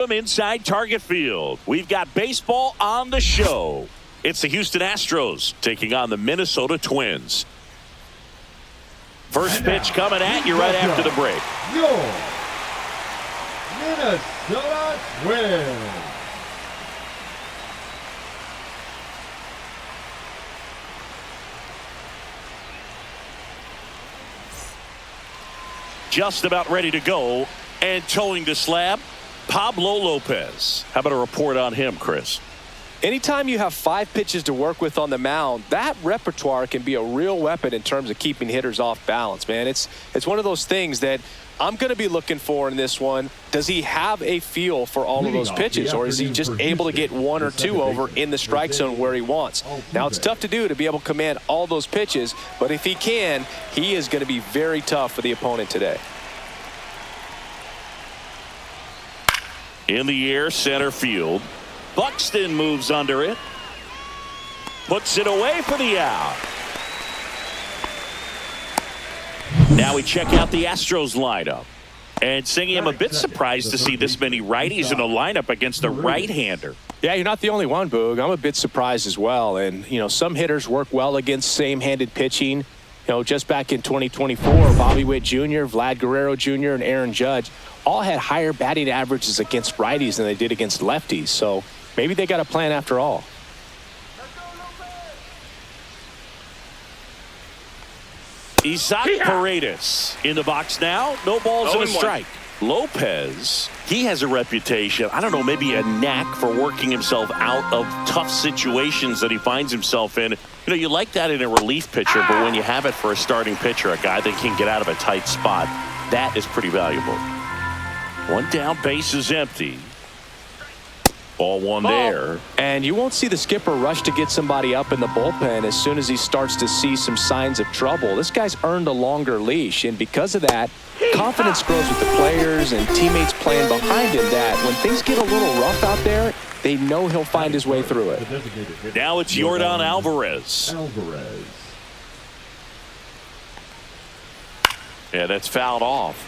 From inside target field, we've got baseball on the show. It's the Houston Astros taking on the Minnesota Twins. First pitch coming at you right after the break. Your Minnesota Twins. Just about ready to go and towing the slab, Pablo Lopez. How about a report on him, Chris? Anytime you have 5 pitches to work with on the mound, that repertoire can be a real weapon in terms of keeping hitters off balance, man. It's one of those things that I'm going to be looking for in this one. Does he have a feel for all of those pitches, or is he just able to get 1 or 2 over in the strike zone where he wants? Now, it's tough to do to be able to command all those pitches, but if he can, he is going to be very tough for the opponent today. In the air, center field. Buxton moves under it. Puts it away for the out. Now we check out the Astros lineup. And Singy, I'm a bit surprised to see this many righties in the lineup against a right-hander. Yeah, you're not the only one, Boog. I'm a bit surprised as well. And, some hitters work well against same-handed pitching. Just back in 2024, Bobby Witt Jr., Vlad Guerrero Jr., and Aaron Judge all had higher batting averages against righties than they did against lefties. So maybe they got a plan after all. Isaac Paredes in the box now. No balls and a strike. Lopez, he has a reputation, I don't know, maybe a knack for working himself out of tough situations that he finds himself in. You like that in a relief pitcher, but when you have it for a starting pitcher, a guy that can get out of a tight spot, that is pretty valuable. 1 down, base is empty. Ball 1 there. And you won't see the skipper rush to get somebody up in the bullpen as soon as he starts to see some signs of trouble. This guy's earned a longer leash, and because of that, confidence grows with the players and teammates playing behind him that when things get a little rough out there, they know he'll find his way through it. Now it's Yordan Alvarez. Yeah, that's fouled off.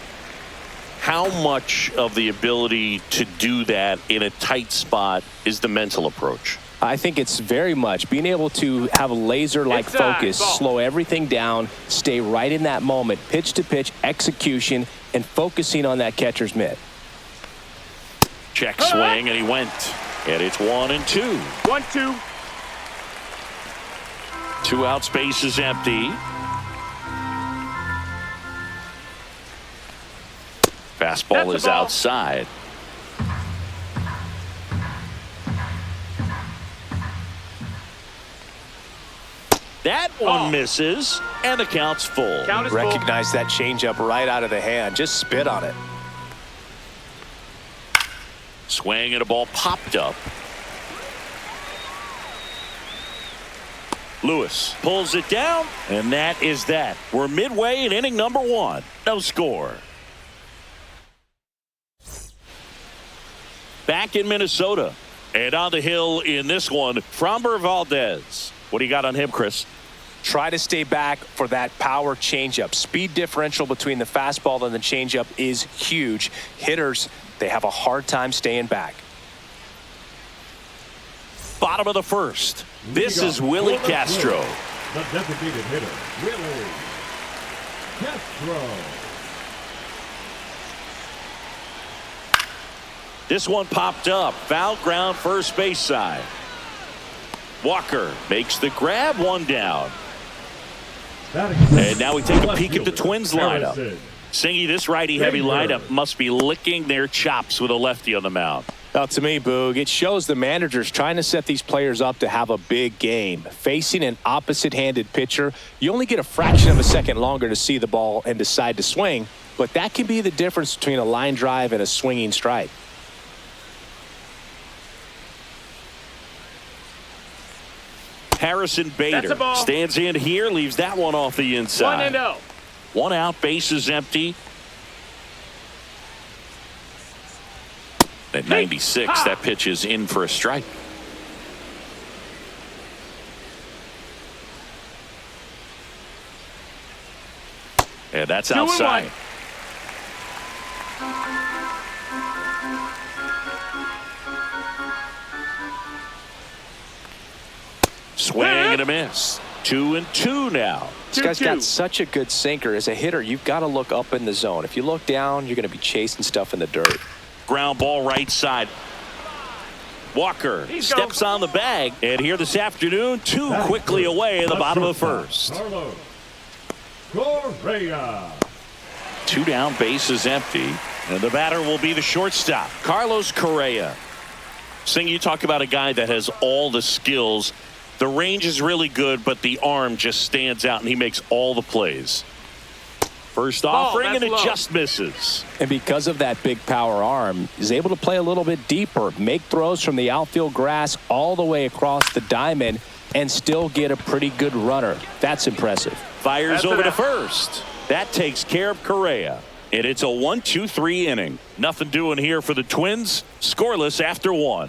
How much of the ability to do that in a tight spot is the mental approach? I think it's very much being able to have a laser-like focus, slow everything down, stay right in that moment, pitch-to-pitch execution, and focusing on that catcher's mitt. Check swing, and he went. And it's 1-2. 1-2. 2 out, space is empty. Fastball is outside. That one misses, and the count's full. Recognize that changeup right out of the hand. Just spit on it. Swing and a ball popped up. Lewis pulls it down, and that is that. We're midway in inning number 1. No score. Back in Minnesota, and on the hill in this one, Framber Valdez. What do you got on him, Chris? Try to stay back for that power changeup. Speed differential between the fastball and the changeup is huge. Hitters, they have a hard time staying back. Bottom of the first. This is Willie Castro. The designated hitter, Willie Castro. This one popped up. Foul ground, first base side. Walker makes the grab, 1 down. And now we take a peek at the Twins lineup. Singy, this righty-heavy lineup must be licking their chops with a lefty on the mound. Now, to me, Boog, it shows the managers trying to set these players up to have a big game. Facing an opposite-handed pitcher, you only get a fraction of a second longer to see the ball and decide to swing, but that can be the difference between a line drive and a swinging strike. Harrison Bader stands in here, leaves that one off the inside. 1-0. 1 out, base is empty. At 96, that pitch is in for a strike. And that's outside. Swing and a miss. 2-2 now. This guy's got such a good sinker. As a hitter, you've got to look up in the zone. If you look down, you're going to be chasing stuff in the dirt. Ground ball right side. Walker steps on the bag. And here this afternoon, two quickly away in the bottom of the first. Carlos Correa. 2 down, base is empty. And the batter will be the shortstop, Carlos Correa. Sing, you talk about a guy that has all the skills. The range is really good, but the arm just stands out, and he makes all the plays. First offering, and it just misses. And because of that big power arm, he's able to play a little bit deeper, make throws from the outfield grass all the way across the diamond, and still get a pretty good runner. That's impressive. Fires over to first. That takes care of Correa. And it's a 1-2-3 inning. Nothing doing here for the Twins. Scoreless after 1.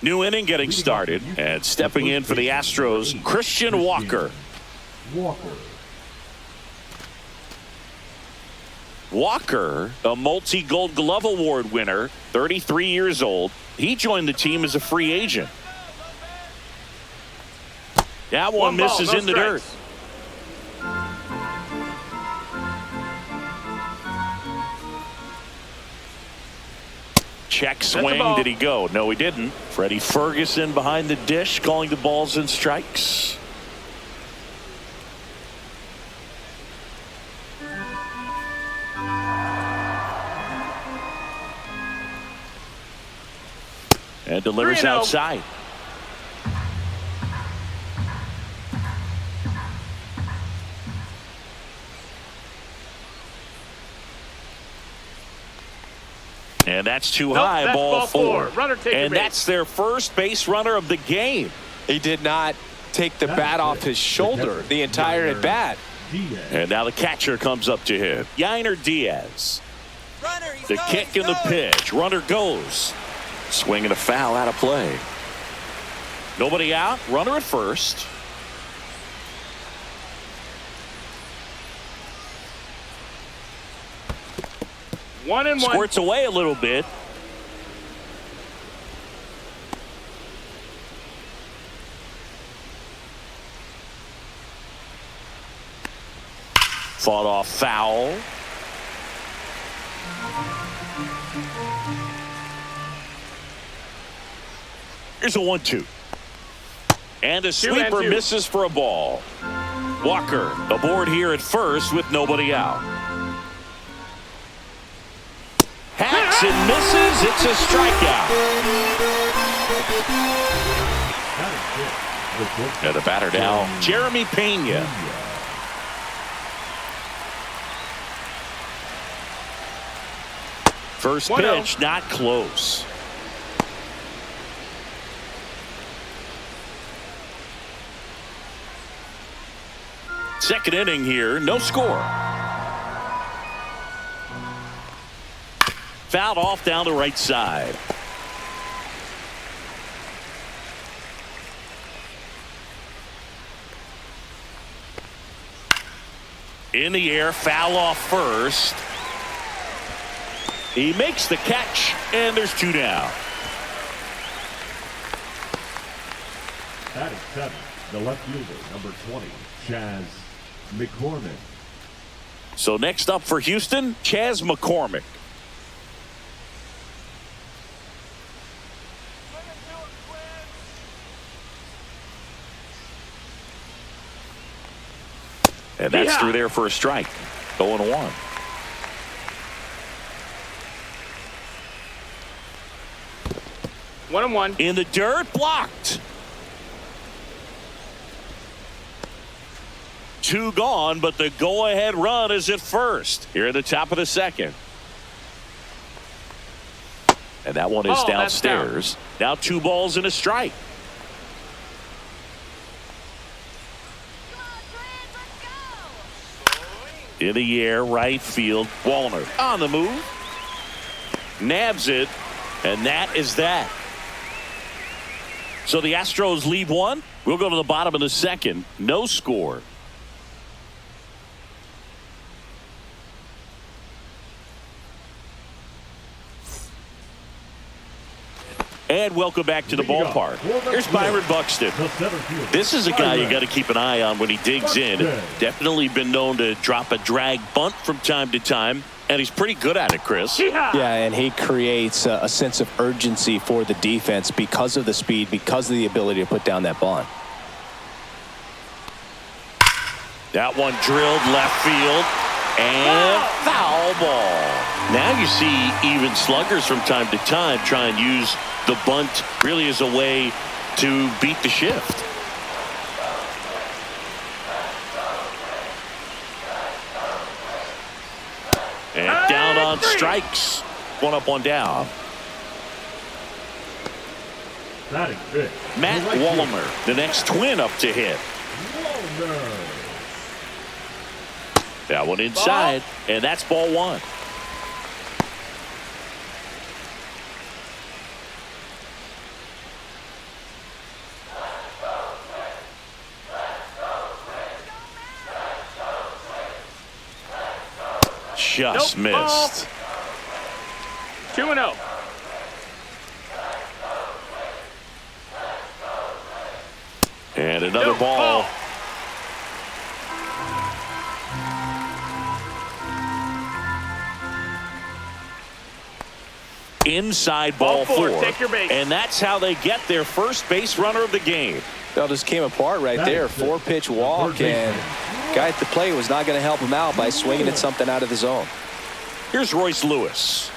New inning getting started. And stepping in for the Astros, Christian Walker. Walker, a multi-Gold Glove Award winner, 33 years old. He joined the team as a free agent. That one misses in the dirt. Check swing. Did he go? No, he didn't. Freddie Ferguson behind the dish, calling the balls and strikes. And delivers outside. And that's too high. That's ball 4. Runner take and that's their first base runner of the game. He did not take the bat off his shoulder the entire at bat. And now the catcher comes up to him. Yainer Diaz. The kick and the pitch. Runner goes. Swing and a foul out of play. Nobody out. Runner at first. One and one. Squirts away a little bit. Fought off foul. Here's a 1-2. And a sweeper misses for a ball. Walker aboard here at first with nobody out. Hacks and misses. It's a strikeout. And the batter now, Jeremy Pena. First pitch, not close. Second inning here, no score. Fouled off down the right side. In the air, foul off first. He makes the catch, and there's 2 down. That is 7. The left fielder, number 20, Chaz McCormick. So next up for Houston, Chaz McCormick. And that's through there for a strike. 0-1. One and one. In the dirt, blocked. 2 gone, but the go-ahead run is at first. Here at the top of the second. And that one is downstairs. Now 2 balls and a strike. In the air, right field. Wallner on the move. Nabs it, and that is that. So the Astros lead 1. We'll go to the bottom of the second. No score. And welcome back to the ballpark. Here's Byron Buxton. This is a guy you got to keep an eye on when he digs in. Definitely been known to drop a drag bunt from time to time, and he's pretty good at it, Chris. Yeah, and he creates a sense of urgency for the defense because of the speed, because of the ability to put down that bunt. That one drilled left field, and foul ball. Now you see even sluggers from time to time try and use the bunt really as a way to beat the shift. And down on strikes. One up, one down. Matt Wallmer, the next twin up to hit. That one inside, and that's ball one. Just missed. 2-0. And another ball. Inside ball four. Take your base. And that's how they get their first base runner of the game. That just came apart right there. 4-pitch walk, and guy at the plate was not going to help him out by swinging at something out of the zone. Here's Royce Lewis.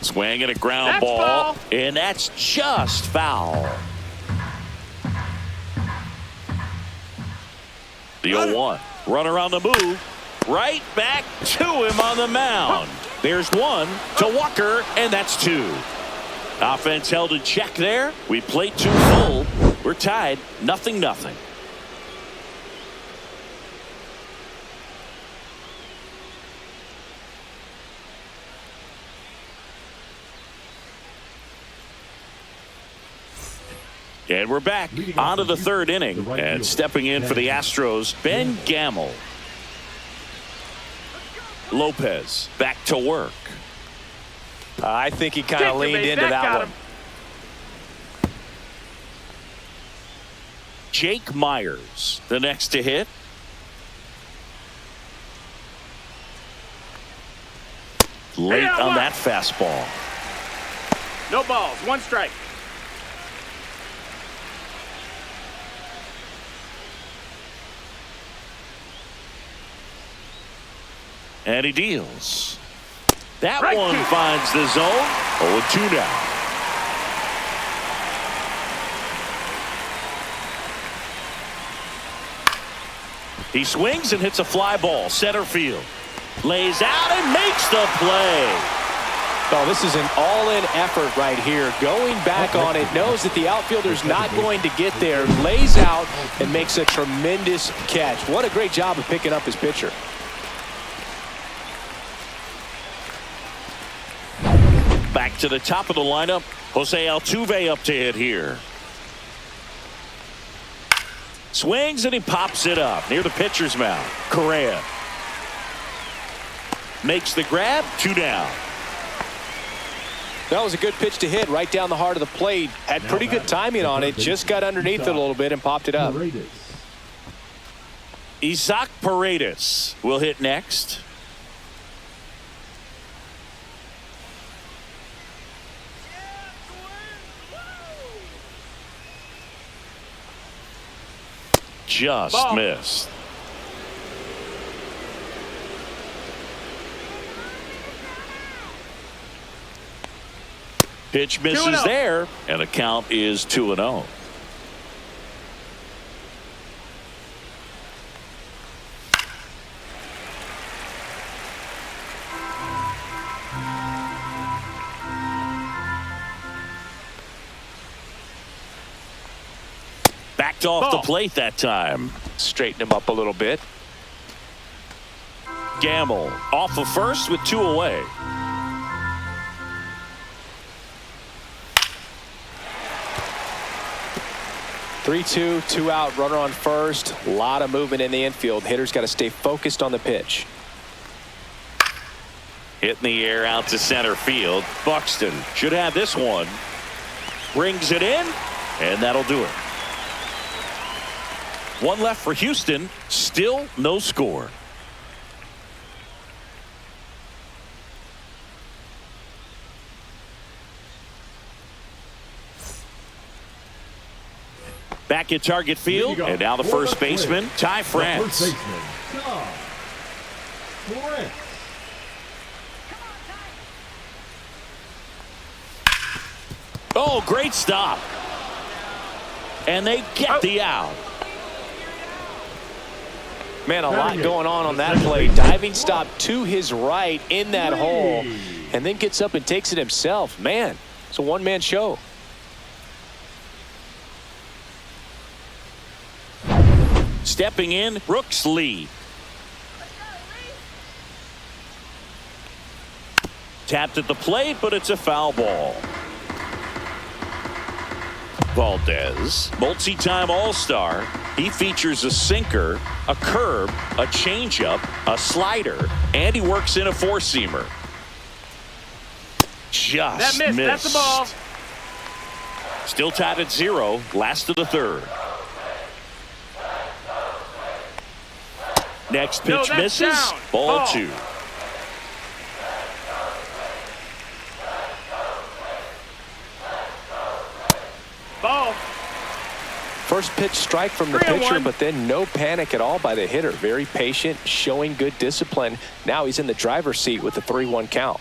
Swinging a ground ball, and that's just foul. The 0-1. Runner on the move. Right back to him on the mound. There's one to Walker, and that's two. Offense held in check there. We played too full. We're tied 0-0. And we're back onto the third inning. And stepping in for the Astros, Ben Gamel. Lopez back to work. I think he kind of leaned into that one. Jake Myers, the next to hit. Late on that fastball. No balls, one strike. And he deals. That one finds the zone. 0-2 now. He swings and hits a fly ball. Center field. Lays out and makes the play. Oh, this is an all-in effort right here. Going back on it. Knows that the outfielder's not going to get there. Lays out and makes a tremendous catch. What a great job of picking up his pitcher. Back to the top of the lineup. Jose Altuve up to hit here. Swings and he pops it up near the pitcher's mound. Correa makes the grab. 2 down. That was a good pitch to hit right down the heart of the plate. Had pretty good timing on it. Just got underneath it a little bit and popped it up. Isaac Paredes will hit next. Just missed. Pitch misses there, and the count is 2-0. Backed off the plate that time. Straighten him up a little bit. Gamel off of first with 2 away. 3-2, 2 out, runner on first. A lot of movement in the infield. Hitter's got to stay focused on the pitch. Hitting the air out to center field. Buxton should have this one. Brings it in, and that'll do it. One left for Houston. Still no score. Back at target field, and now the first baseman, Ty France. Oh, great stop. And they get the out. Man, a lot going on that play. Diving stop to his right in that hole, and then gets up and takes it himself. Man, it's a one-man show. Stepping in, Brooks Lee. Tapped at the plate, but it's a foul ball. Valdez, multi-time All-Star. He features a sinker, a curve, a changeup, a slider, and he works in a four-seamer. Just that missed. That's the ball. Still tied at 0, last of the third. Next pitch misses. Down. Ball 2. Ball. First pitch strike from the pitcher, but then no panic at all by the hitter. Very patient, showing good discipline. Now he's in the driver's seat with the 3-1 count.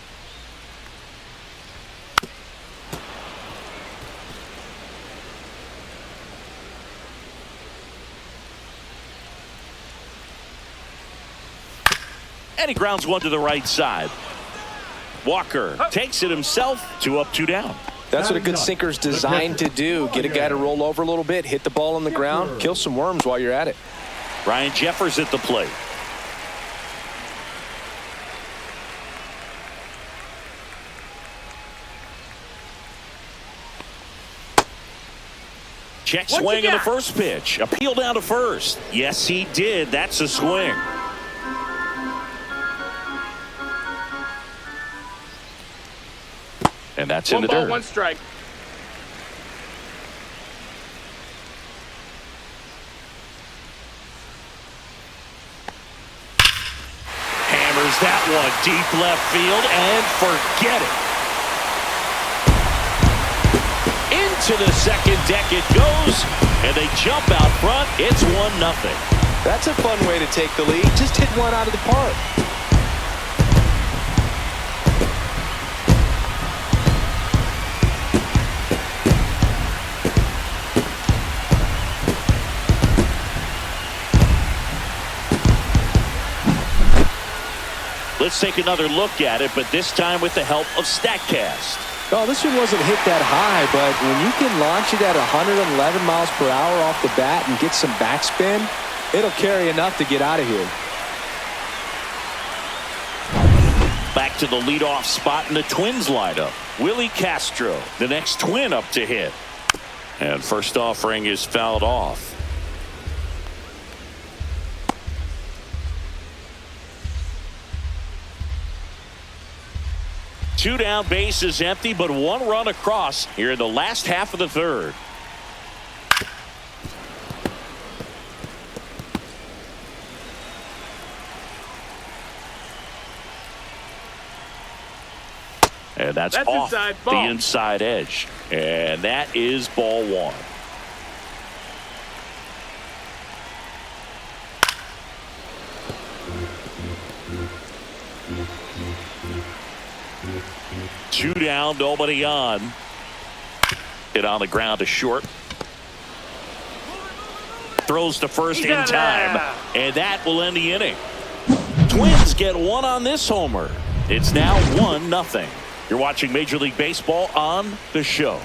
And he grounds one to the right side. Walker takes it himself. 2 up, 2 down. That's what a good sinker's designed to do. Get a guy to roll over a little bit, hit the ball on the ground, kill some worms while you're at it. Ryan Jeffers at the plate. Check swing in the first pitch. Appeal down to first. Yes, he did. That's a swing. And that's in the dirt. 1 strike. Hammers that one deep left field and forget it. Into the second deck it goes, and they jump out front. It's 1-0. That's a fun way to take the lead. Just hit one out of the park. Let's take another look at it, but this time with the help of StatCast. Oh, this one wasn't hit that high, but when you can launch it at 111 miles per hour off the bat and get some backspin, it'll carry enough to get out of here. Back to the leadoff spot in the Twins lineup. Willie Castro, the next Twin up to hit. And first offering is fouled off. Two down, base is empty, but 1 run across here in the last half of the third. And that's off the inside edge. And that is ball 1. Two down, nobody on. Hit on the ground to short. Throws to first in time, and that will end the inning. Twins get 1 on this homer. It's now 1-0. You're watching Major League Baseball on The Show.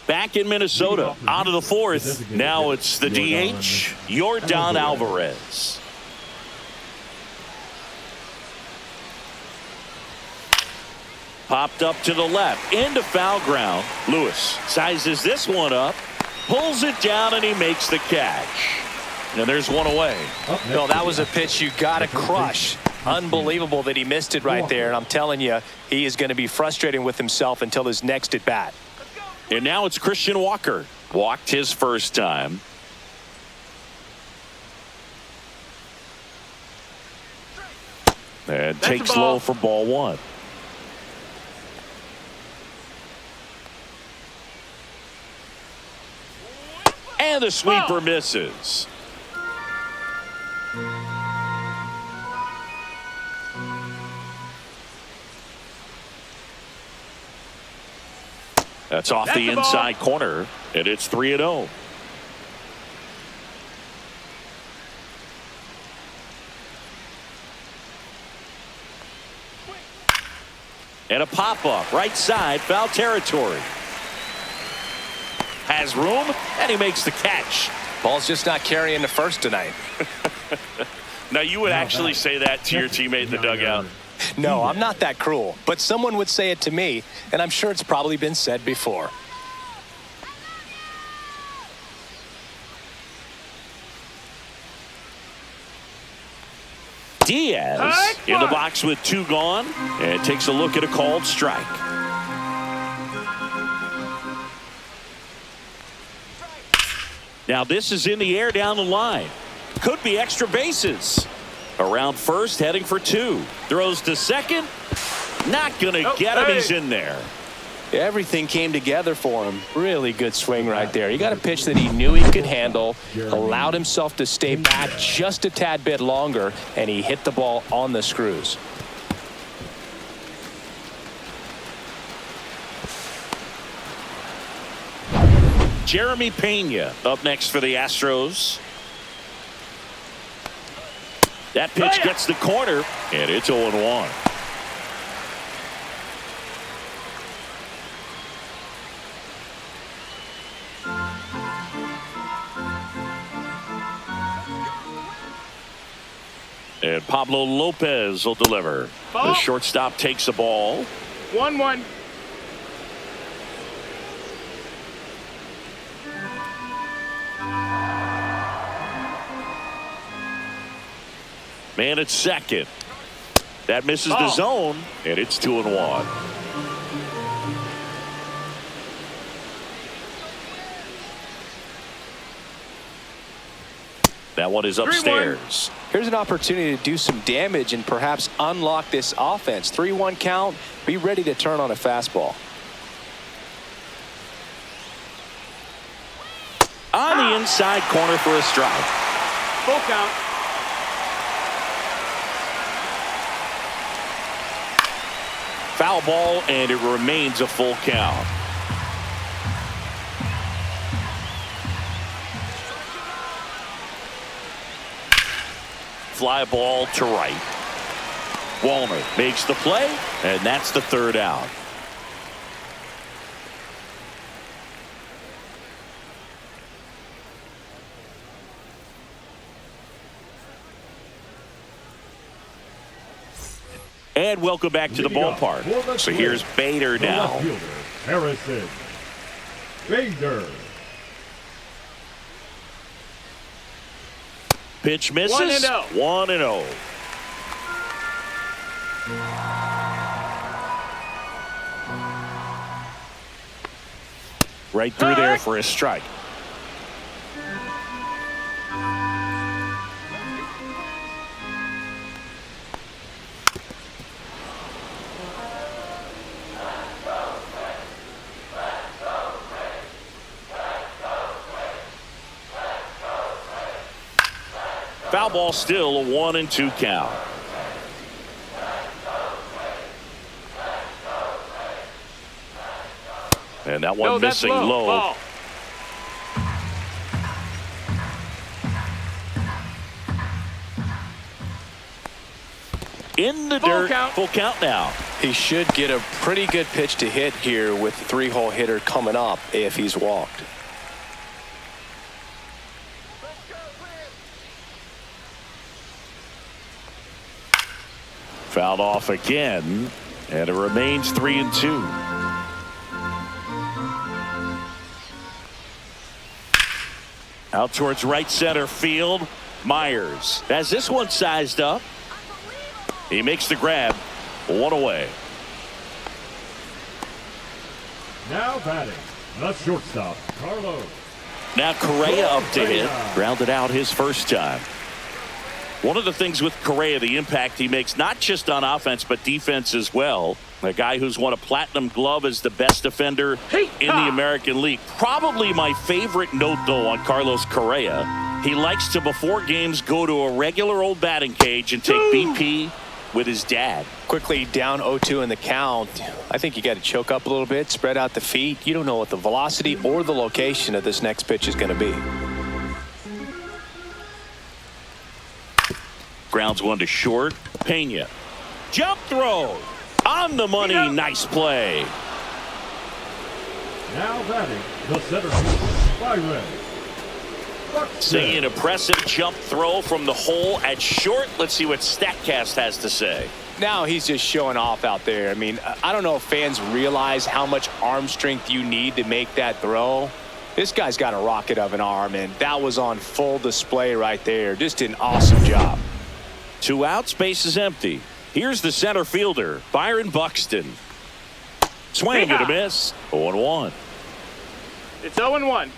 Back in Minnesota, out of the 4th. Now it's the DH, Yordan Alvarez. Popped up to the left, into foul ground. Lewis sizes this one up, pulls it down, and he makes the catch. And there's one away. No, that was a pitch you got to crush. Unbelievable that he missed it right there. And I'm telling you, he is going to be frustrating with himself until his next at bat. And now it's Christian Walker. Walked his first time. And That's takes the ball. low for ball one. And the sweeper misses. That's off That's the the ball. inside corner, and it's 3-0. And a pop-up, right side, foul territory. Has room, and he makes the catch. Ball's just not carrying the first tonight. Now, you would actually say that to your teammate in the dugout. No, I'm not that cruel. But someone would say it to me, and I'm sure it's probably been said before. Diaz in the box with 2 gone, and takes a look at a called strike. Now this is in the air down the line. Could be extra bases. Around first, heading for 2. Throws to second. Not going to get him. He's in there. Everything came together for him. Really good swing right there. He got a pitch that he knew he could handle, allowed himself to stay back just a tad bit longer, and he hit the ball on the screws. Jeremy Pena up next for the Astros. That pitch gets the corner, and it's 0-1. And Pablo Lopez will deliver. The shortstop takes the ball. 1-1. Man at second. That misses the zone, and it's 2-1. That one is upstairs. Here's an opportunity to do some damage and perhaps unlock this offense. 3-1 count. Be ready to turn on a fastball. On the inside corner for a strike. Full count. Foul ball, and it remains a full count. Fly ball to right. Walner makes the play, and that's the 3rd out. And welcome back to the ballpark. So here's Bader now. Harrison Bader. Pitch misses. 1-0. 1-0. Right through there for a strike. Foul ball, still a 1-2 count. And that one missing low. Ball. In the Full dirt. count. Full count now. He should get a pretty good pitch to hit here with the 3-hole hitter coming up if he's walked. Fouled off again. And it remains 3-2. Out towards right center field. Myers has this one sized up. He makes the grab. One away. Now batting, the shortstop, Carlos. Now Correa up to hit. Grounded out his first time. One of the things with Correa, the impact he makes, not just on offense, but defense as well. A guy who's won a platinum glove as the best defender in the American League. Probably my favorite note, though, on Carlos Correa. He likes to, before games, go to a regular old batting cage and take BP with his dad. Quickly down 0-2 in the count. I think you got to choke up a little bit, spread out the feet. You don't know what the velocity or the location of this next pitch is going to be. Grounds one to short. Pena. Jump throw. On the money. Nice play. Now batting, the center fielder, Byron. Seeing an impressive jump throw from the hole at short. Let's see what StatCast has to say. Now he's just showing off out there. I mean, I don't know if fans realize how much arm strength you need to make that throw. This guy's got a rocket of an arm, and that was on full display right there. Just an awesome job. 2 outs, base is empty. Here's the center fielder, Byron Buxton. Swing and a miss. 0-1. It's 0-1.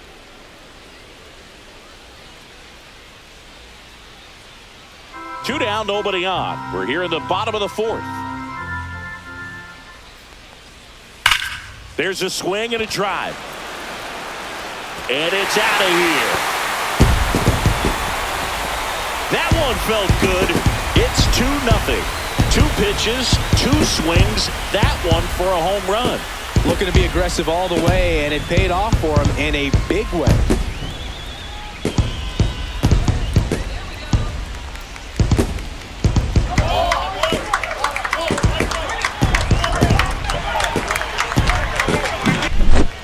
Two down, nobody on. We're here in the bottom of the 4th. There's a swing and a drive. And it's out of here. That one felt good. It's 2-0. 2 pitches, 2 swings. That one for a home run. Looking to be aggressive all the way, and it paid off for him in a big way.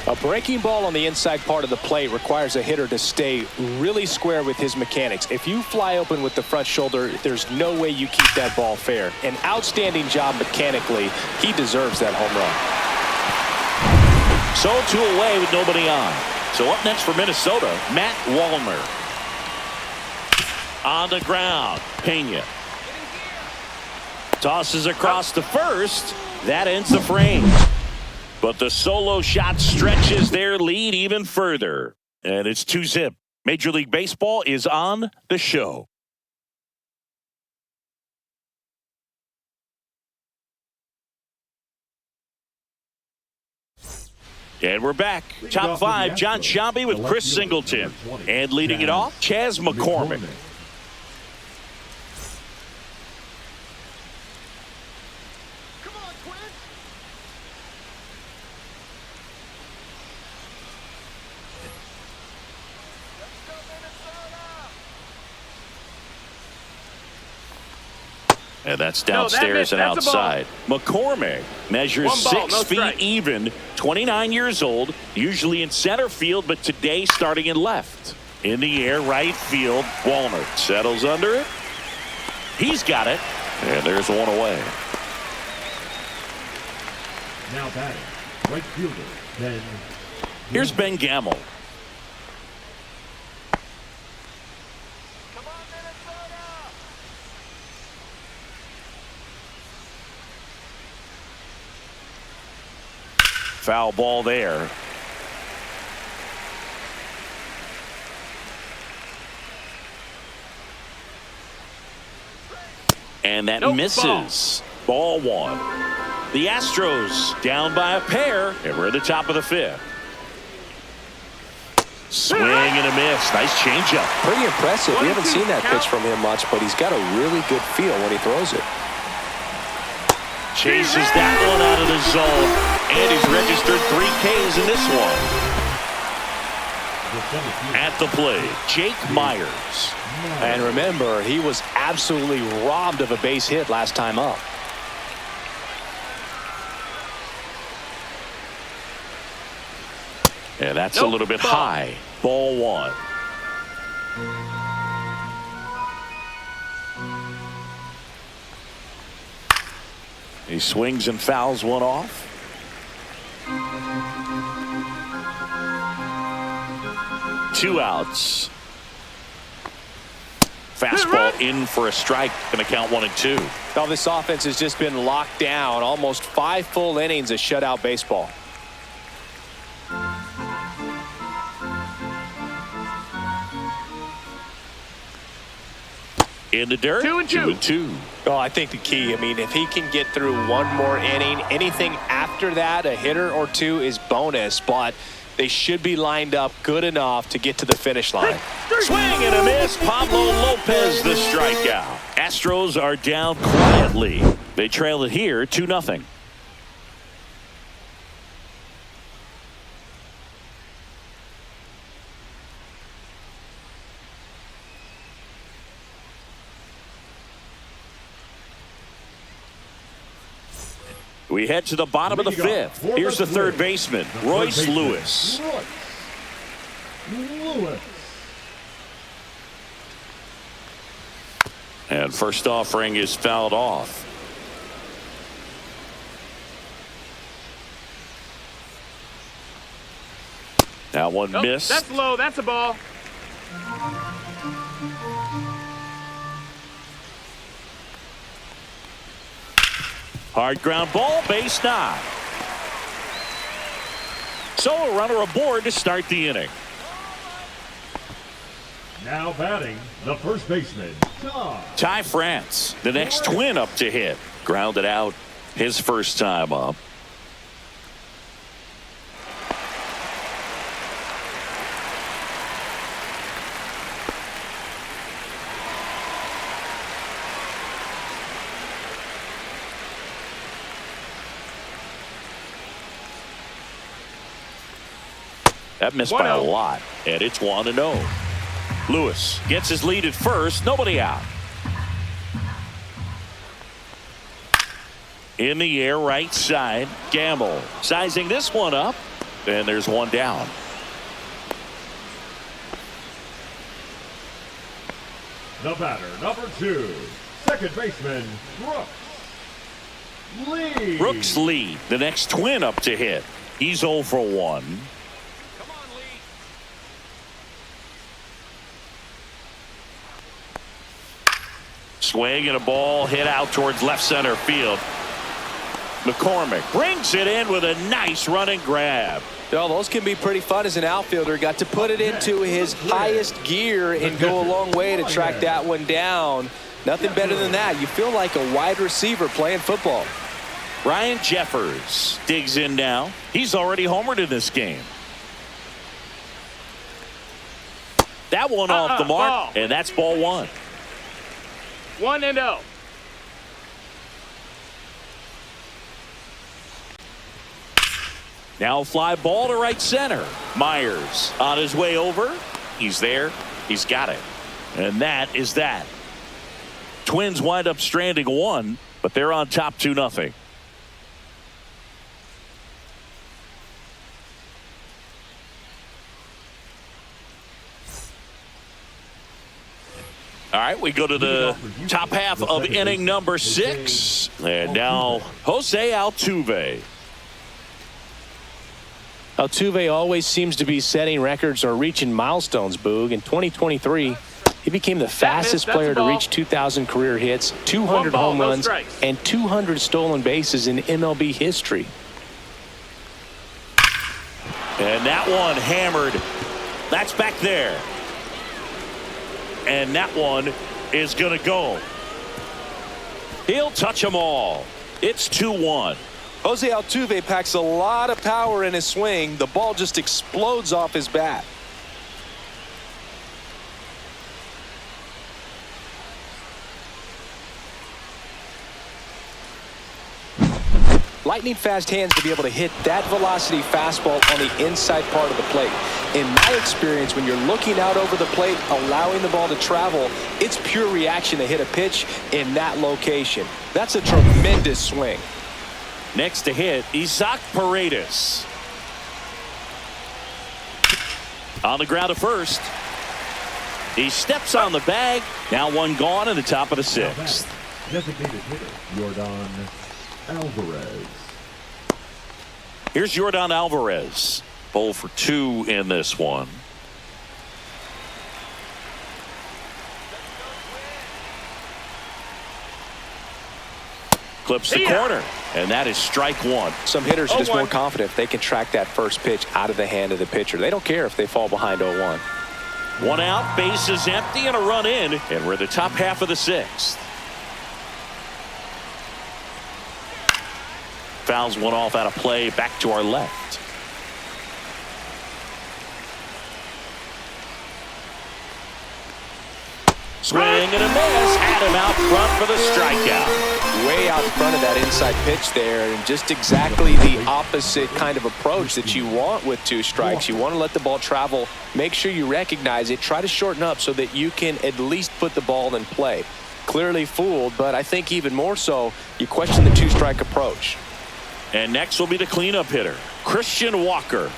A breaking ball on the inside part of the plate requires a hitter to stay really square with his mechanics. If you fly open with the front shoulder, there's no way you keep that ball fair. An outstanding job mechanically. He deserves that home run. So 2 away with nobody on. So up next for Minnesota, Matt Wallner. On the ground, Pena. Tosses across to first. That ends the frame. But the solo shot stretches their lead even further. And it's 2-0. Major League Baseball is on the show. And we're back. Top 5, John Sciambi with Chris Singleton. And leading it off, Chas McCormick. And that's downstairs and outside. McCormick measures 6 feet even, 29 years old, usually in center field, but today starting in left. In the air, right field. Wallner settles under it. He's got it. And there's one away. Now batting, right fielder, Ben. Here's Ben Gamel. Foul ball there. And that misses. Ball 1. The Astros down by a pair, and we're at the top of the 5th. Swing and a miss. Nice changeup. Pretty impressive. We haven't seen that pitch from him much, but he's got a really good feel when he throws it. Chases that one out of the zone. And he's registered 3 Ks in this one. At the plate, Jake Myers. And remember, he was absolutely robbed of a base hit last time up. And that's a little bit high. Ball 1. He swings and fouls one off. Two outs. Fastball in for a strike. Going to count 1-2. Now this offense has just been locked down. Almost 5 full innings of shutout baseball. In the dirt. 2-2. Oh, I think the key, I mean, if he can get through one more inning, anything after that, a hitter or two is bonus, but they should be lined up good enough to get to the finish line. Swing and a miss. Pablo Lopez the strikeout. Astros are down quietly. They trail it here 2-0. We head to the bottom of the fifth. Here's the third baseman, Royce Lewis. And first offering is fouled off. That one missed. That's low. That's a ball. Hard ground ball, base knock. So a runner aboard to start the inning. Now batting, the first baseman, Ty France, the next Twin up to hit. Grounded out his first time up. That missed by a lot, and it's 1-0. Lewis gets his lead at first, nobody out. In the air, right side, Gamble sizing this one up, and there's one down. The batter, number 2, second baseman, Brooks Lee, the next Twin up to hit. He's 0 for 1. Swing and a ball hit out towards left center field. McCormick brings it in with a nice running grab. Oh, those can be pretty fun as an outfielder. Got to put it into his highest gear and go a long way to track that one down. Nothing better than that. You feel like a wide receiver playing football. Ryan Jeffers digs in now. He's already homered in this game. That one off the mark, and that's ball 1. 1-0. Now fly ball to right center. Myers on his way over. He's there. He's got it. And that is that. Twins wind up stranding 1, but they're on top 2-0. All right, we go to the top half of inning number 6. And now Jose Altuve. Altuve always seems to be setting records or reaching milestones, Boog. In 2023, he became the fastest player to reach 2,000 career hits, 200 home runs, and 200 stolen bases in MLB history. And that one hammered. That's back there. And that one is going to go. He'll touch them all. It's 2-1. Jose Altuve packs a lot of power in his swing. The ball just explodes off his bat. Lightning fast hands to be able to hit that velocity fastball on the inside part of the plate. In my experience, when you're looking out over the plate, allowing the ball to travel, it's pure reaction to hit a pitch in that location. That's a tremendous swing. Next to hit, Isaac Paredes. On the ground at first. He steps on the bag. Now one gone in the top of the 6th. Designated hitter, Jordan Alvarez. Here's Yordan Alvarez. 0 for 2 in this one. Clips the corner, and that is strike one. Some hitters are just more confident if they can track that first pitch out of the hand of the pitcher. They don't care if they fall behind 0-1. One out, base is empty, and a run in, and we're the top half of the sixth. Fouls one off out of play, back to our left. Swing and a miss. Had him out front for the strikeout. Way out front of that inside pitch there, and just exactly the opposite kind of approach that you want with 2 strikes. You want to let the ball travel. Make sure you recognize it. Try to shorten up so that you can at least put the ball in play. Clearly fooled, but I think even more so, you question the 2-strike approach. And next will be the cleanup hitter, Christian Walker.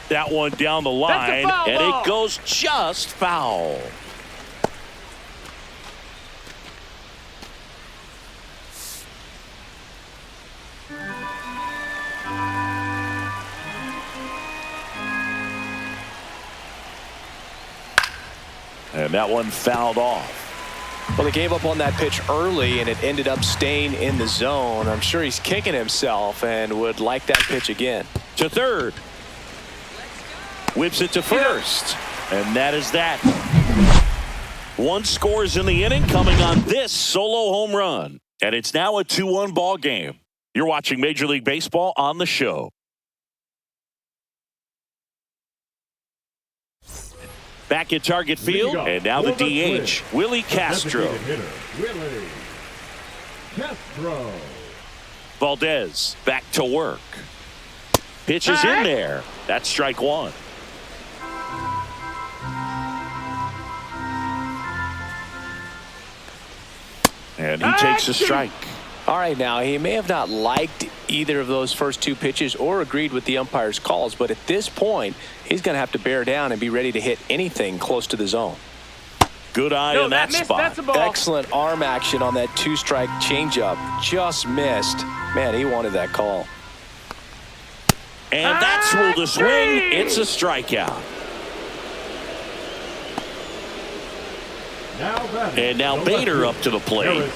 That one down the line, and it goes just foul. And that one fouled off. Well, they gave up on that pitch early, and it ended up staying in the zone. I'm sure he's kicking himself and would like that pitch again. To third. Whips it to first. And that is that. 1 scores in the inning coming on this solo home run. And it's now a 2-1 ball game. You're watching Major League Baseball on the show. Back at Target Field, and now the DH, Willie Castro. Willie Castro. Valdez back to work. Pitch is in there. That's strike one. And he takes a strike. All right, now, he may have not liked either of those first 2 pitches or agreed with the umpire's calls, but at this point, he's going to have to bear down and be ready to hit anything close to the zone. Good eye on that spot. Excellent arm action on that 2-strike changeup. Just missed. Man, he wanted that call. And that's ruled a swing. It's a strikeout. And now Bader up to the plate.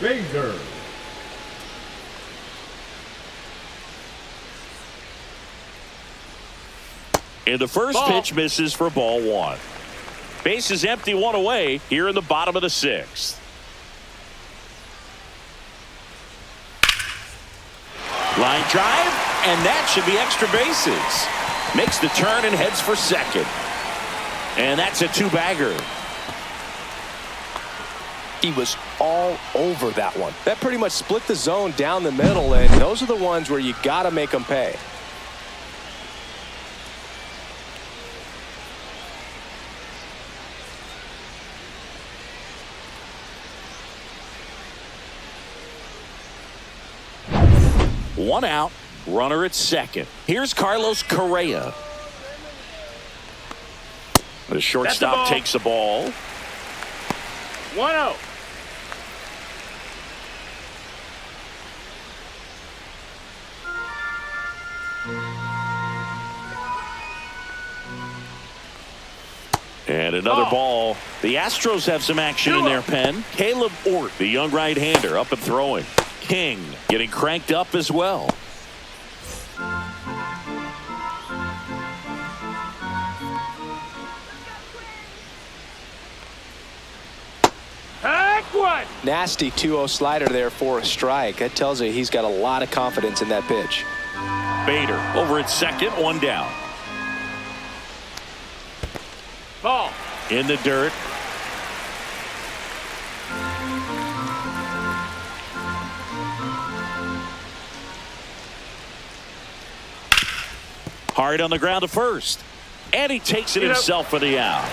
Bader. And the first pitch misses for ball 1. Base is empty, 1 away here in the bottom of the 6th. Line drive, and that should be extra bases. Makes the turn and heads for second. And that's a 2-bagger. He was all over that one. That pretty much split the zone down the middle, and those are the ones where you got to make them pay. One out, runner at second. Here's Carlos Correa. The shortstop takes the ball. 1-0. And another ball. The Astros have some action in their pen. Caleb Ort, the young right-hander, up and throwing. King getting cranked up as well. Nasty 2-0 slider there for a strike. That tells you he's got a lot of confidence in that pitch. Bader over at second, 1 down. Ball. In the dirt. Hard on the ground to first. And he takes it himself for the out.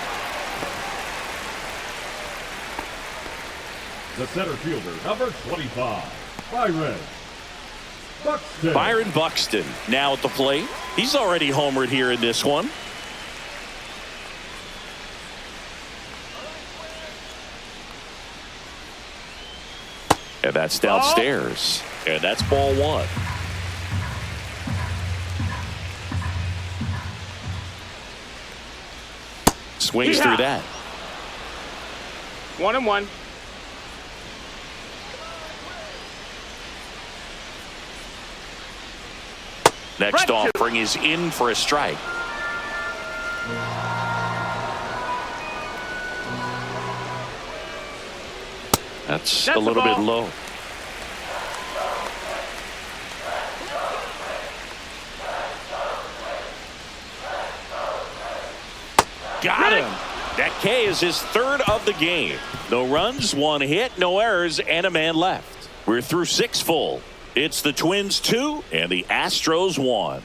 The center fielder, number 25, Byron Buxton now at the plate. He's already homered here in this one. And that's downstairs. And that's ball one. Swings through that. 1-1. Next offering is in for a strike. That's a little bit low. Got him. That K is his third of the game. No runs, one hit, no errors, and a man left. We're through 6 full. It's the Twins 2 and the Astros 1.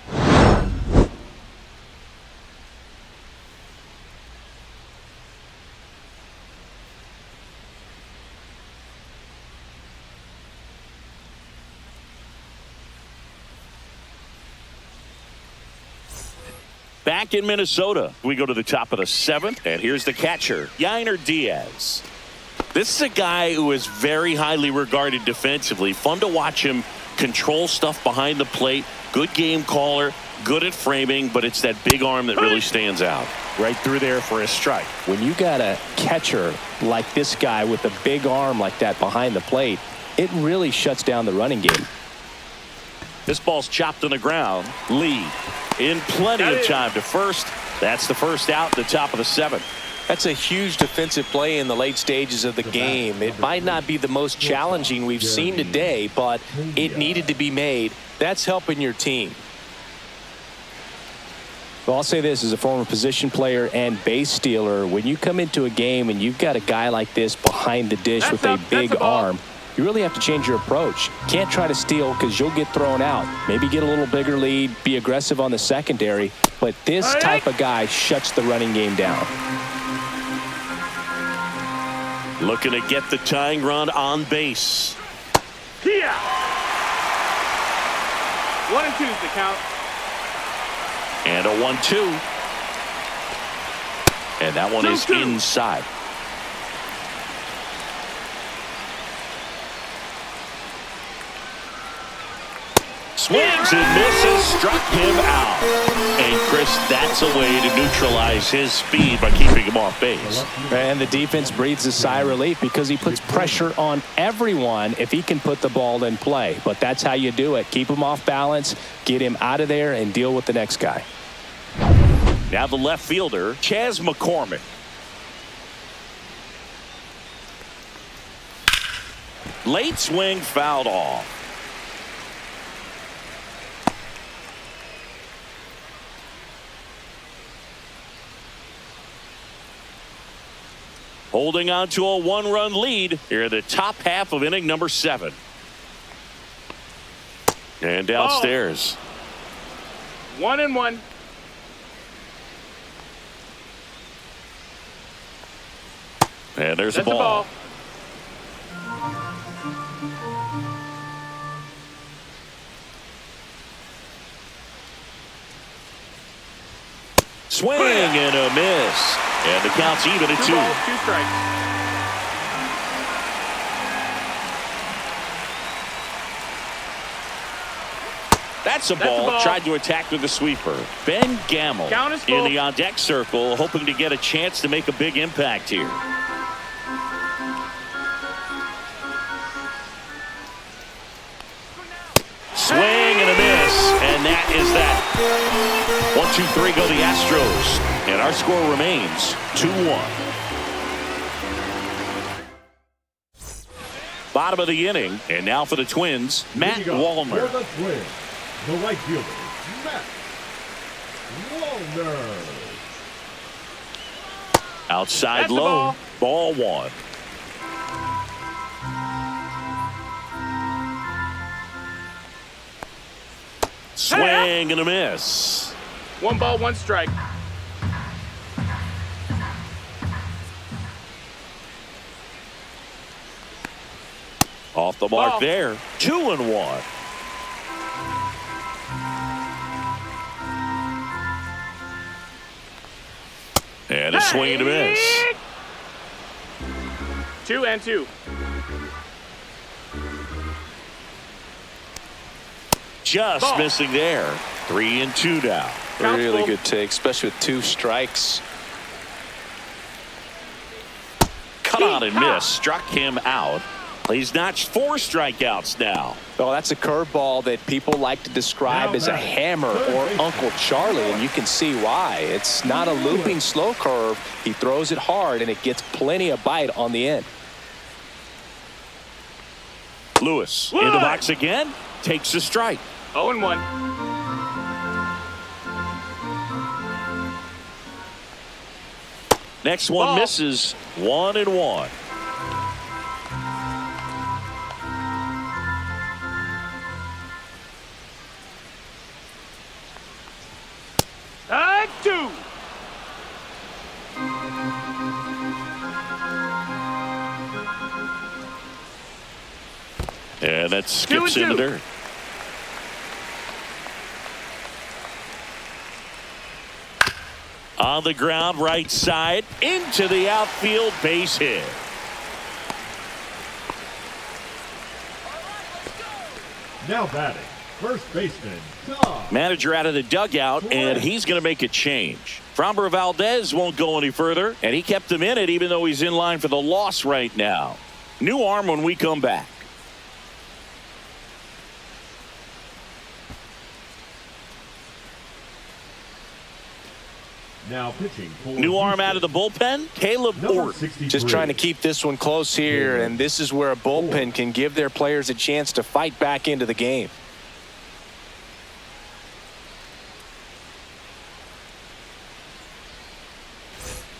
Back in Minnesota, we go to the top of the 7th, and here's the catcher, Yainer Diaz. This is a guy who is very highly regarded defensively. Fun to watch him control stuff behind the plate. Good game caller, good at framing, but it's that big arm that really stands out. Right through there for a strike. When you got a catcher like this guy with a big arm like that behind the plate, it really shuts down the running game. This ball's chopped on the ground. Lee in plenty of time to first. That's the first out at the top of the 7th. That's a huge defensive play in the late stages of the game. It might not be the most challenging we've seen today, but it needed to be made. That's helping your team. Well, I'll say this as a former position player and base stealer. When you come into a game and you've got a guy like this behind the dish with a big arm, you really have to change your approach. Can't try to steal because you'll get thrown out. Maybe get a little bigger lead, be aggressive on the secondary, but this type of guy shuts the running game down. Looking to get the tying run on base. 1 and 2 is the count. And a 1-2. And that one is inside. Swings and misses, struck him out. And Chris, that's a way to neutralize his speed by keeping him off base. And the defense breathes a sigh of relief because he puts pressure on everyone if he can put the ball in play. But that's how you do it. Keep him off balance, get him out of there, and deal with the next guy. Now the left fielder, Chas McCormick. Late swing fouled off. Holding on to a 1-run lead here in the top half of inning number 7. And downstairs. 1 and 1. And there's That's a ball. Swing and a miss. And the count's even at 2. 2 balls, 2 strikes. That's a ball. Tried to attack with a sweeper. Ben Gamble in the on-deck circle, hoping to get a chance to make a big impact here. Swing and a miss. And that is that. 1, 2, 3 go the Astros. And our score remains 2-1. Bottom of the inning. And now for the Twins, Matt Wallner. For the Twins, the right fielder, Matt Wallner. Outside low. Ball 1. Swing and a miss. 1 ball, 1 strike. Off the mark there. 2-1. And a swing and a miss. 2 and 2. just Ball. missing there. 3-2 now. Count's Really full. good take, especially with 2 strikes. Cut on and miss. Struck him out. He's notched 4 strikeouts now. Oh, that's a curveball that people like to describe as a hammer or Uncle Charlie, and you can see why. It's not a looping slow curve. He throws it hard, and it gets plenty of bite on the end. Lewis in the box again. Takes a strike. 0-1. Next one Ball. misses. 1-1. Two. And that skips 2-2. in the dirt. On the ground, right side, into the outfield, base hit. Now batting, first baseman, Tom. Manager out of the dugout, and he's going to make a change. Framber Valdez won't go any further, and he kept him in it even though he's in line for the loss right now. New arm when we come back. Now pitching for New arm Houston, out of the bullpen, Caleb number Orton. 63. Just trying to keep this one close here, and this is where a bullpen can give their players a chance to fight back into the game.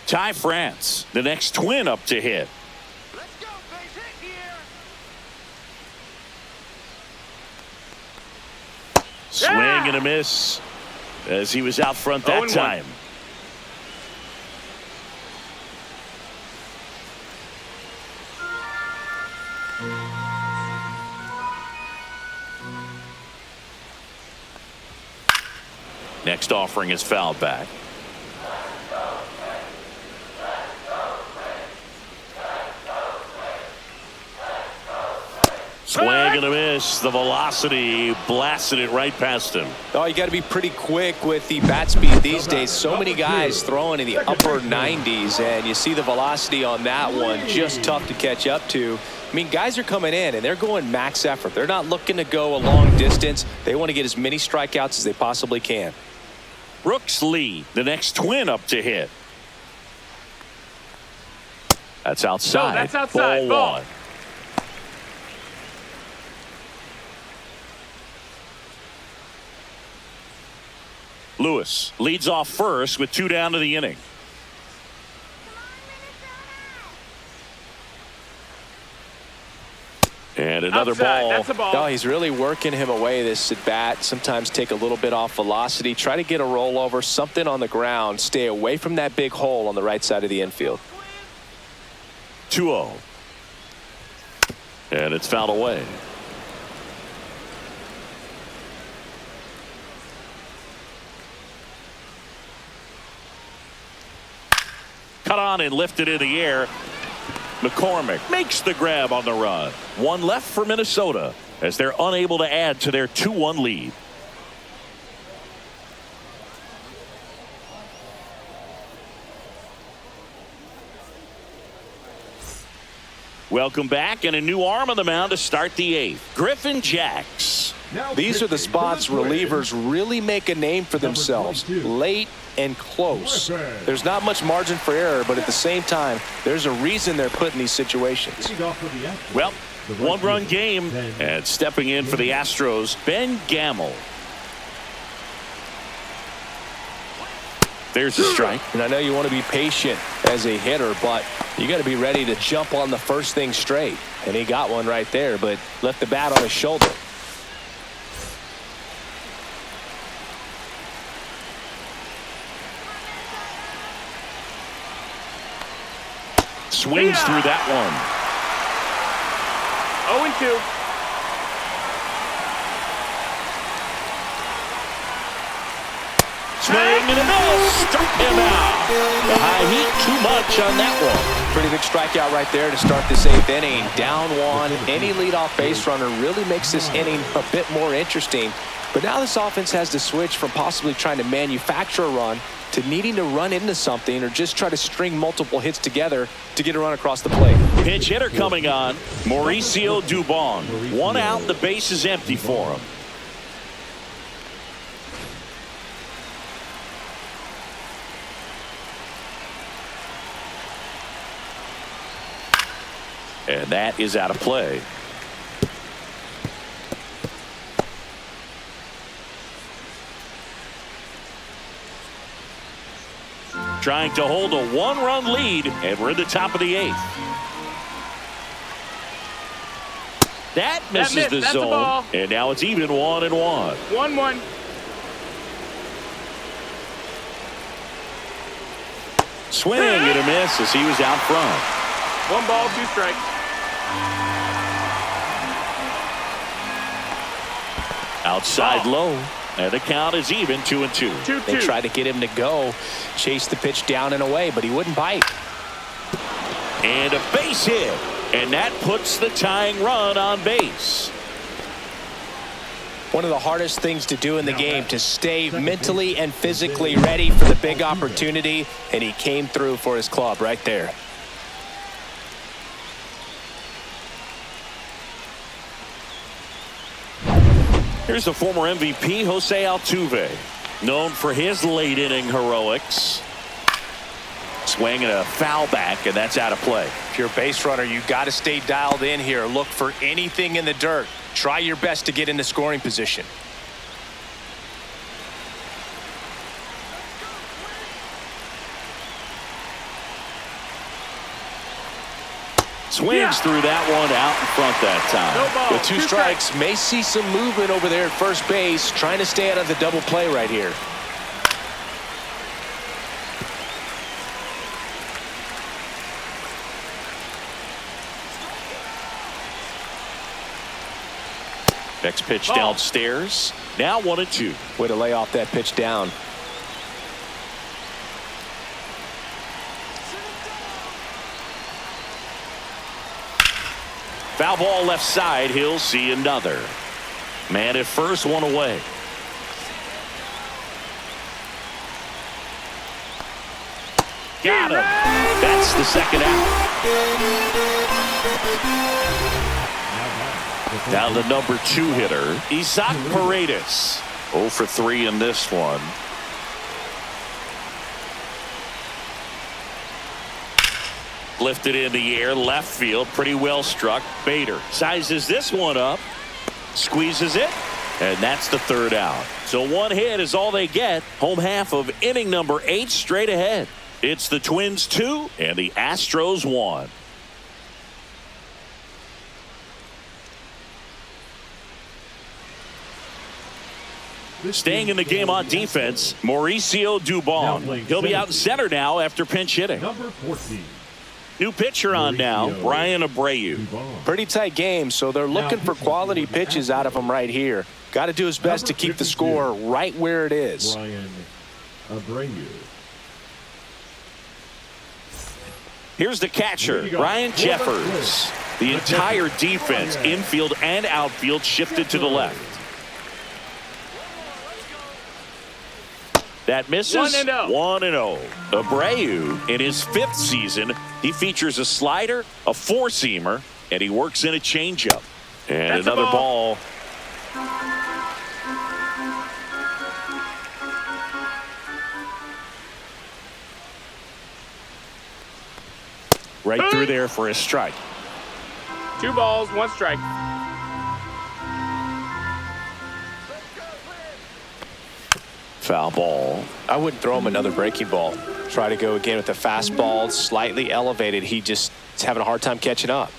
Ty France, the next twin up to hit. Let's go, base hit here. Swing and a miss as he was out front that 0-1. time. Next offering is fouled back. Swing and a miss. The velocity blasted it right past him. Oh, you got to be pretty quick with the bat speed these days. So many guys throwing in the upper 90s, and you see the velocity on that one. Just tough to catch up to. I mean, guys are coming in, and they're going max effort. They're not looking to go a long distance. They want to get as many strikeouts as they possibly can. Brooks Lee, the next twin up to hit. That's outside. No, that's outside. Ball. 1. Lewis leads off first with 2 down to the inning. And another Outside. ball. That's a ball. Oh, he's really working him away, this at bat. Sometimes take a little bit off velocity. Try to get a rollover, something on the ground. Stay away from that big hole on the right side of the infield. 2-0. And it's fouled away. Cut on and lifted in the air. McCormick makes the grab on the run. 1 left for Minnesota as they're unable to add to their 2-1 lead. Welcome back, and a new arm on the mound to start the 8th. Griffin Jacks. Now These are the pitching spots for the Twins, relievers really make a name for themselves. 22. Late and close. Griffin. There's not much margin for error, but at the same time, there's a reason they're put in these situations. lead off for the Astros, Well, the right 1-run fielder, game, Ben and stepping in for the Astros, Ben Gamel. There's a strike. And I know you want to be patient as a hitter, but you got to be ready to jump on the first thing straight. And he got one right there, but left the bat on his shoulder. Swings through that one. 0-2. Swing and a miss. Struck him out. The high heat, too much on that one. Pretty big strikeout right there to start this 8th inning. Down one. Any leadoff base runner really makes this inning a bit more interesting. But now this offense has to switch from possibly trying to manufacture a run to needing to run into something or just try to string multiple hits together to get a run across the plate. Pinch hitter coming on, Mauricio Dubon. 1 out, the base is empty for him. And that is out of play. Trying to hold a 1-run lead, and we're in the top of the 8th. That misses the zone, and now it's even 1-1. 1-1. Swing and a miss as he was out front. 1 ball, 2 strikes. Outside low, and the count is even 2-2. 2-2. They tried to get him to go, chase the pitch down and away, but he wouldn't bite. And a base hit, and that puts the tying run on base. One of the hardest things to do in the game, to stay mentally and physically ready for the big opportunity, and he came through for his club right there. Here's the former MVP, Jose Altuve, known for his late inning heroics. Swing and a foul back, and that's out of play. If you're a base runner, you got to stay dialed in here. Look for anything in the dirt. Try your best to get into scoring position. Swings through that one out in front that time. No ball. With 2 strikes, may see some movement over there at first base, trying to stay out of the double play right here. Next pitch downstairs. Now 1-2. Way to lay off that pitch down. Foul ball left side. He'll see another. Man at first, 1 away. Got him. That's the second out. Now the number 2 hitter, Isaac Paredes. 0 for 3 in this one. Lifted in the air, left field, pretty well struck. Bader sizes this one up, squeezes it, and that's the 3rd out. So 1 hit is all they get. Home half of inning number 8 straight ahead. It's the Twins 2 and the Astros 1. Staying in the game on defense, Mauricio Dubon. He'll be out in center now after pinch hitting. Number 14. New pitcher on now, Brian Abreu. Pretty tight game, so they're looking for quality pitches out of him right here. Got to do his best to keep the score right where it is. Brian Abreu. Here's the catcher, Ryan Jeffers. The entire defense, infield and outfield, shifted to the left. That misses. 1-0. 1-0. Abreu, in his 5th season, he features a slider, a 4-seamer, and he works in a changeup. And That's another ball. Right through there for a strike. 2 balls, 1 strike. Foul ball. I wouldn't throw him another breaking ball. Try to go again with the fastball, slightly elevated. He just is having a hard time catching up.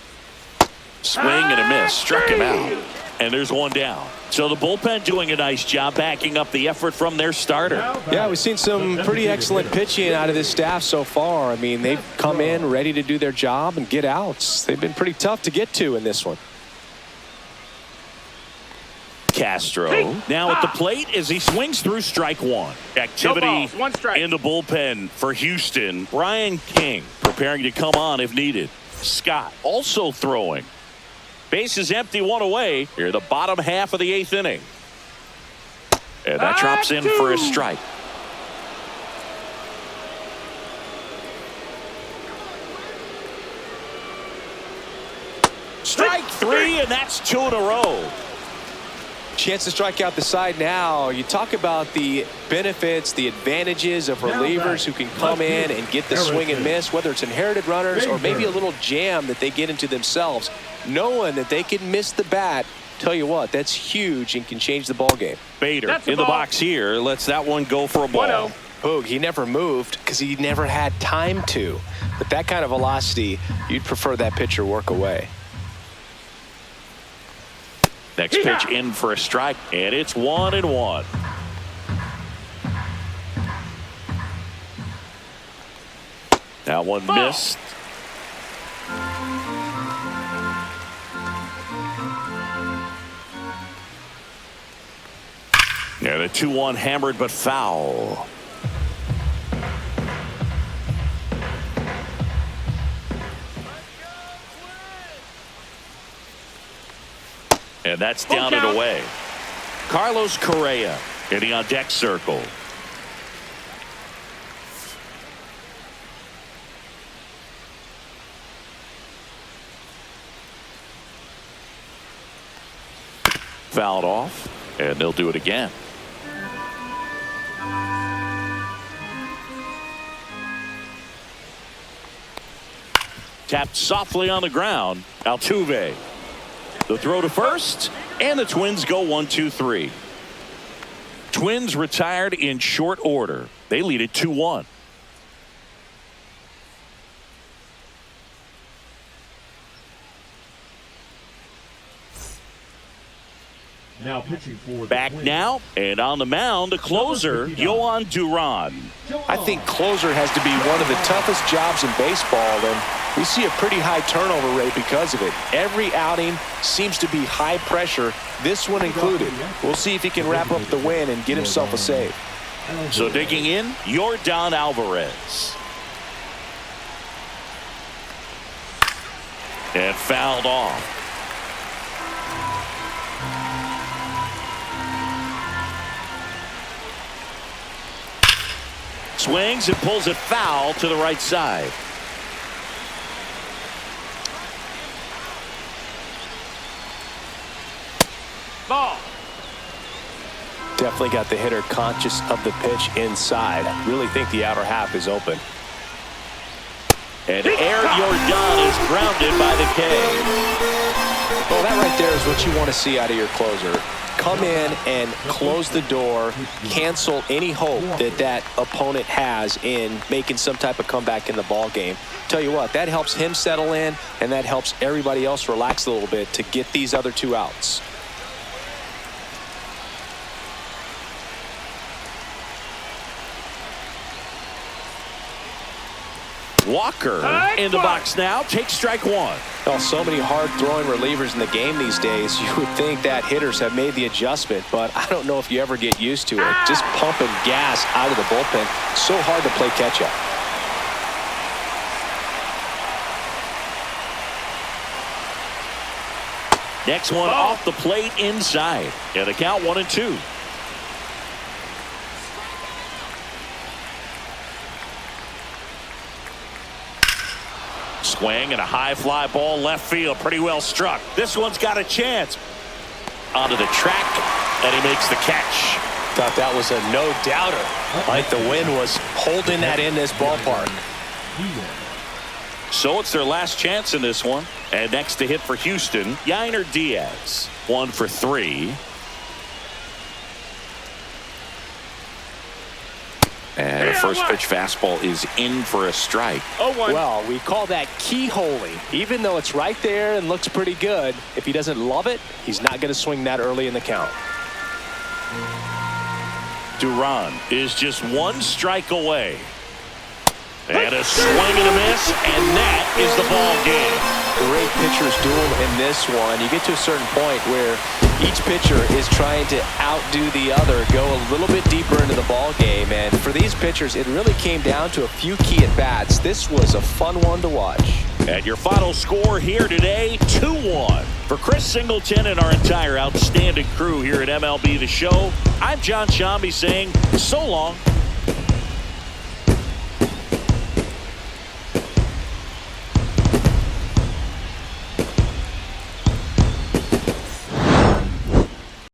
Swing and a miss. Struck him out. And there's 1 down. So the bullpen doing a nice job backing up the effort from their starter. Yeah, we've seen some pretty excellent pitching out of this staff so far. I mean, they've come in ready to do their job and get outs. They've been pretty tough to get to in this one. Castro now at the plate as he swings through strike one. Activity No balls, one strike. in the bullpen for Houston. Brian King preparing to come on if needed. Scott also throwing. Bases empty, one away. Here, the bottom half of the 8th inning. And that drops in for a strike. Strike three, and that's 2 in a row. Chance to strike out the side now. You talk about the benefits, the advantages of relievers who can come in and get the swing and miss, whether it's inherited runners or maybe a little jam that they get into themselves. Knowing that they can miss the bat, tell you what, that's huge and can change the ball game. Bader That's a in the ball. box here. Lets that one go for a ball. 1-0. Boog, he never moved because he never had time to. But that kind of velocity, you'd prefer that pitcher work away. Next pitch in for a strike, and it's 1-1. That one missed. Yeah, the 2-1 hammered but foul. And that's down and away. Carlos Correa hitting on deck circle. Fouled off, and they'll do it again. Tapped softly on the ground. Altuve. The throw to first, and the Twins go 1-2-3. Twins retired in short order. They lead it 2-1. Now pitching for the Back Twins. now, and on the mound, the closer, Yohan Duran. I think closer has to be one of the toughest jobs in baseball, and we see a pretty high turnover rate because of it. Every outing seems to be high pressure, this one included. We'll see if he can wrap up the win and get himself a save. So digging in, Yordan Alvarez. And fouled off. Swings and pulls it foul to the right side. Ball. Definitely got the hitter conscious of the pitch inside. Really think the outer half is open. And Air Yordan is grounded by the K. Well, that right there is what you want to see out of your closer. Come in and close the door, cancel any hope that that opponent has in making some type of comeback in the ball game. Tell you what, that helps him settle in, and that helps everybody else relax a little bit to get these other 2 outs. Walker in the box now. Takes strike one. Well, so many hard-throwing relievers in the game these days. You would think that hitters have made the adjustment, but I don't know if you ever get used to it. Just pumping gas out of the bullpen. So hard to play catch-up. Next one off the plate inside. And the count 1-2. Swing and a high fly ball left field. Pretty well struck. This one's got a chance. Onto the track, and he makes the catch. Thought that was a no-doubter. Like the wind was holding that in this ballpark. So it's their last chance in this one. And next to hit for Houston, Yainer Diaz. 1 for 3. And a first pitch fastball is in for a strike. 0-1. Well, we call that keyholing. Even though it's right there and looks pretty good, if he doesn't love it, he's not going to swing that early in the count. Duran is just 1 strike away. And a swing and a miss, and that is the ball game. great pitcher's duel in this one. You get to a certain point where each pitcher is trying to outdo the other, go a little bit deeper into the ball game. And for these pitchers, it really came down to a few key at-bats. This was a fun one to watch. And your final score here today, 2-1. For Chris Singleton and our entire outstanding crew here at MLB The Show, I'm John Shambi saying so long.